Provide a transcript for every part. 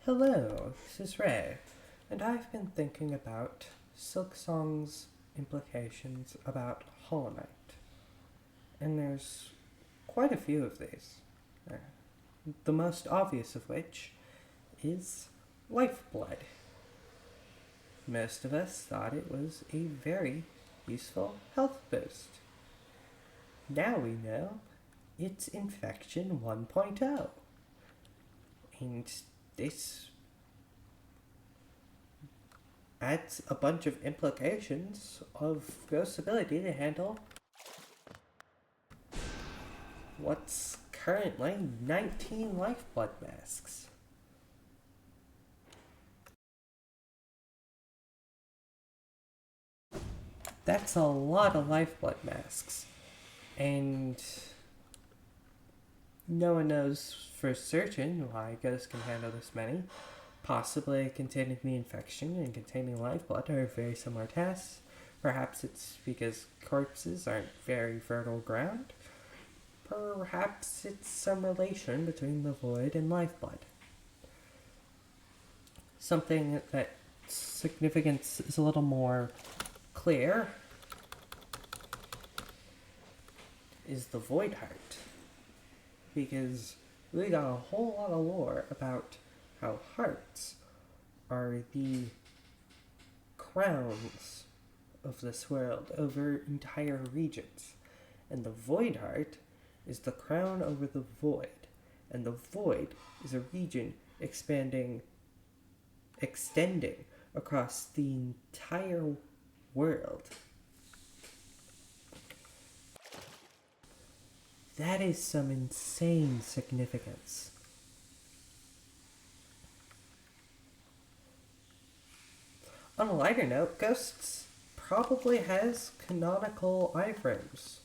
Hello, this is Ray, and I've been thinking about Silksong's implications about Hollow Knight. And there's quite a few of these. Uh, the most obvious of which is Lifeblood. Most of us thought it was a very useful health boost. Now we know it's Infection 1.0. And this adds a bunch of implications of Ghost's ability to handle what's currently 19 Lifeblood masks. That's a lot of Lifeblood masks, and no one knows for certain why Ghost can handle this many. Possibly containing the infection and containing lifeblood are very similar tasks. Perhaps it's because corpses aren't very fertile ground. Perhaps it's some relation between the void and lifeblood. Something that significance is a little more clear is the Void Heart. Because we got a whole lot of lore about how hearts are the crowns of this world over entire regions. And the Void Heart is the crown over the void. And the void is a region extending across the entire world. That is some insane significance. On a lighter note, Ghosts probably has canonical iframes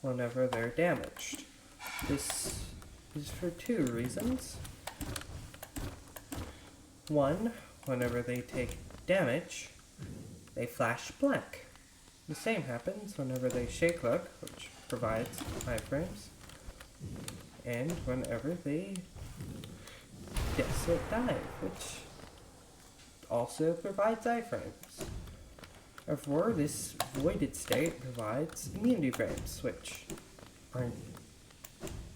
whenever they're damaged. This is for two reasons. One, whenever they take damage, they flash black. The same happens whenever they shake look, which provides iframes, and whenever they Desolate Dive, which also provides iframes. Therefore, this voided state provides immunity frames, which aren't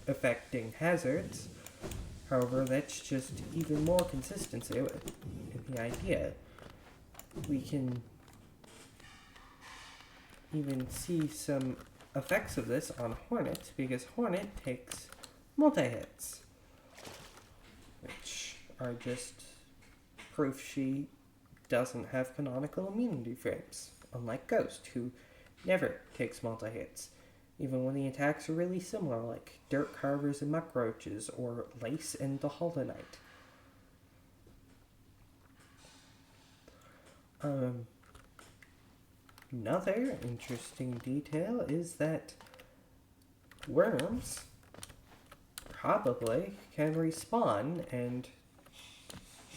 affecting hazards. However, that's just even more consistency with the idea. We can even see some effects of this on Hornet, because Hornet takes multi-hits, which are just proof she doesn't have canonical immunity frames, unlike Ghost, who never takes multi-hits, even when the attacks are really similar, like Dirt Carvers and Muck Roaches, or Lace and the Hollow Knight. Another interesting detail is that worms probably can respawn, and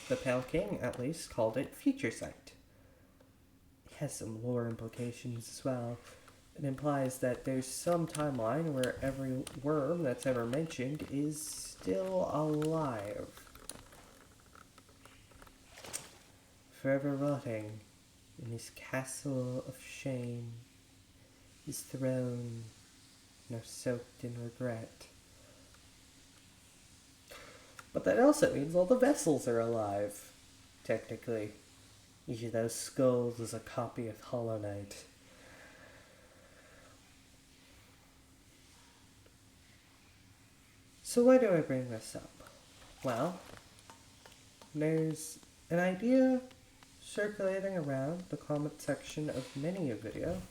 the Pale King at least called it Future Sight. It has some lore implications as well. It implies that there's some timeline where every worm that's ever mentioned is still alive, forever rotting in his castle of shame, his throne now soaked in regret. But that also means all the vessels are alive, technically. Each of those skulls is a copy of Hollow Knight. So why do I bring this up? Well, there's an idea circulating around the comment section of many a video,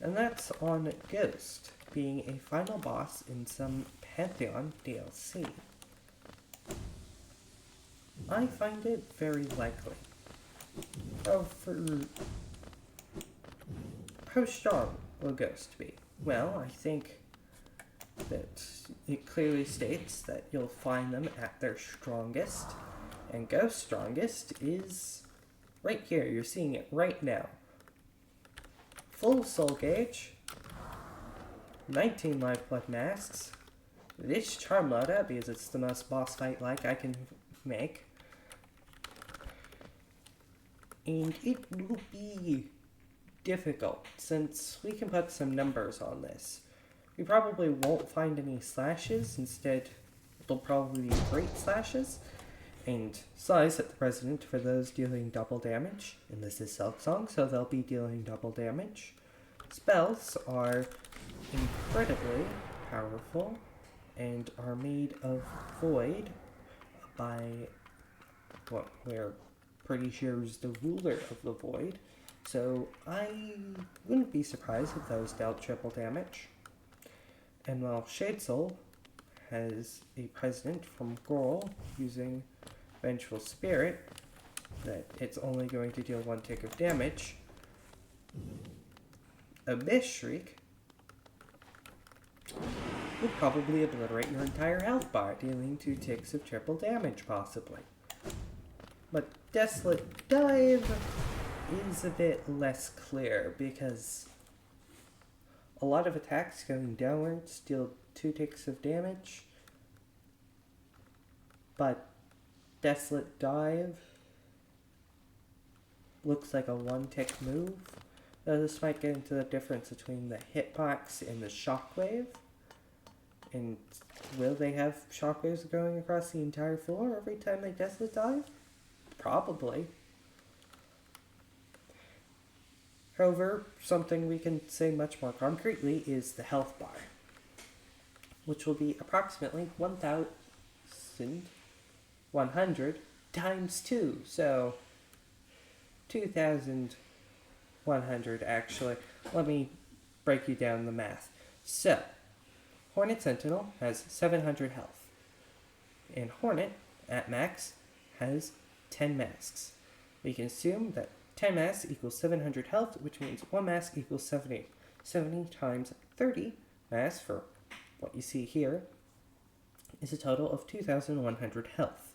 and that's on Ghost being a final boss in some Pantheon DLC. I find it very likely. How strong will Ghost be? Well, I think that it clearly states that you'll find them at their strongest, and Ghost's strongest is right here. You're seeing it right now. Full soul gauge, 19 lifeblood masks, this Charm Loadout because it's the most boss fight like I can make, And it will be difficult since we can put some numbers on this. We probably won't find any slashes, instead they'll probably be great slashes. And size at the president for those dealing double damage, and this is Silksong, so they'll be dealing double damage. Spells are incredibly powerful and are made of void by what we're pretty sure is the ruler of the void. So I wouldn't be surprised if those dealt triple damage. And while Shadesoul has a president from Gorl using Vengeful Spirit, that it's only going to deal 1 tick of damage, Abyss Shriek would probably obliterate your entire health bar, dealing 2 ticks of triple damage possibly. But Desolate Dive is a bit less clear because a lot of attacks going downwards deal 2 ticks of damage, but Desolate Dive looks like a 1 tick move. Now this might get into the difference between the hitbox and the shockwave. And will they have shockwaves going across the entire floor every time they Desolate Dive? Probably. However, something we can say much more concretely is the health bar, which will be approximately 1,100 times 2, so 2,100 actually. Let me break you down the math. So, Hornet Sentinel has 700 health, and Hornet, at max, has 10 masks. We can assume that 10 masks equals 700 health, which means 1 mask equals 70. 70 times 30 masks, for what you see here, is a total of 2,100 health.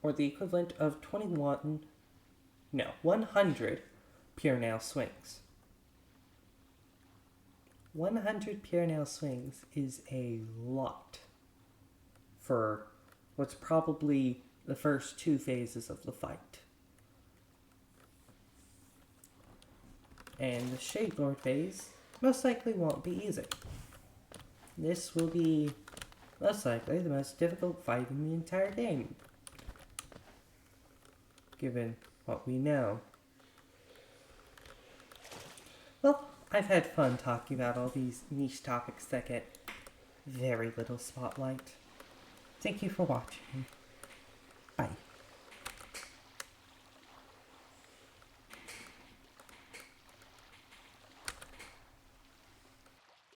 Or the equivalent of 100 Pure Nail swings. 100 Pure Nail swings is a lot for what's probably the first 2 phases of the fight. And the Shade Lord phase most likely won't be easy. This will be most likely the most difficult fight in the entire game, given what we know. Well, I've had fun talking about all these niche topics that get very little spotlight. Thank you for watching.